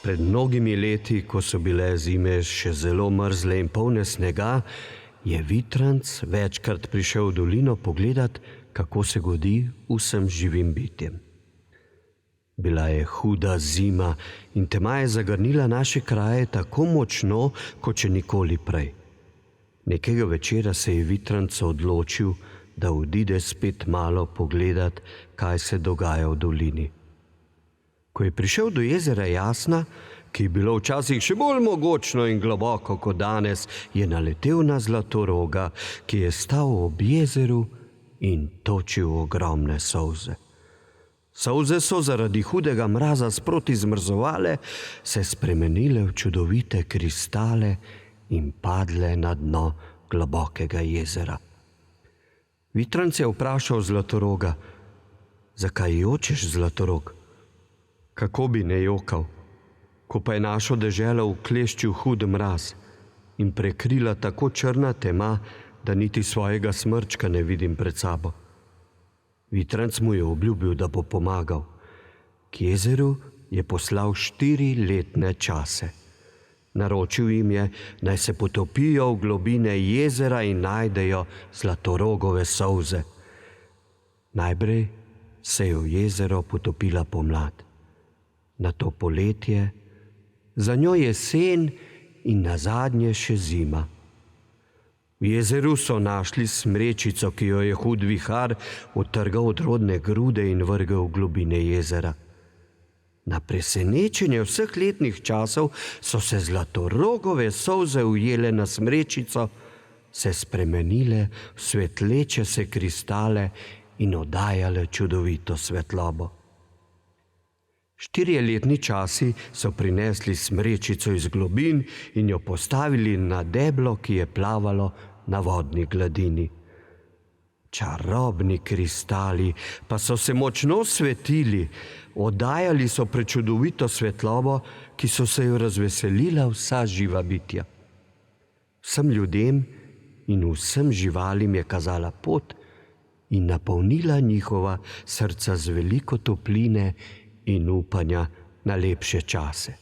Pred mnogimi leti, ko so bile zime še zelo mrzle in polne snega, je Vitranc večkrat prišel v dolino pogledat, kako se godi vsem živim bitjem. Bila je huda zima in tema je zagrnila naše kraje tako močno, kot še nikoli prej. Nekega večera se je Vitranc odločil, da odide spet malo pogledat, kaj se dogaja v dolini. Ko je prišel do jezera Jasna, ki je bilo včasih še bolj mogočno in globoko kot danes, je naletel na Zlatoroga, ki je stal ob jezeru in točil ogromne solze. Solze so zaradi hudega mraza sproti zmrzovale, se spremenile v čudovite kristale in padle na dno globokega jezera. Vitranc je vprašal Zlatoroga: "Zakaj jočeš, Zlatorog?" "Kako bi ne jokal, ko pa je našo deželo ukleščil hud mraz in prekrila tako črna tema, da niti svojega smrčka ne vidim pred sabo." Vitranc mu je obljubil, da bo pomagal. K jezeru je poslal 4 letne čase. Naročil jim je, naj se potopijo v globine jezera in najdejo Zlatorogove solze. Najprej se je v jezero potopila pomlad, nato poletje, za njo jesen in nazadnje še zima. V jezeru so našli smrečico, ki jo je hud vihar odtrgal od rodne grude in vrgel v globine jezera. Na presenečenje vseh letnih časov so se Zlatorogove solze ujele na smrečico, se spremenile v svetleče se kristale in oddajale čudovito svetlobo. 4 letni časi so prinesli smrečico iz globin in jo postavili na deblo, ki je plavalo na vodni gladini. Čarobni kristali pa so se močno svetili, oddajali so prečudovito svetlobo, ki so se jo razveselila vsa živa bitja. Vsem ljudem in vsem živalim je kazala pot in napolnila njihova srca z veliko topline in upanja na lepše čase.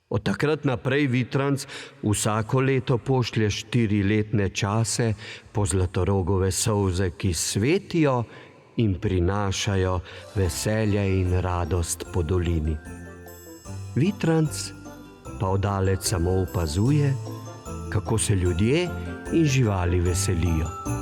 Od takrat naprej Vitranc vsako leto pošlje 4 letne čase po Zlatorogove solze, ki svetijo in prinašajo veselje in radost po dolini. Vitranc pa oddaleč samo opazuje, kako se ljudje in živali veselijo.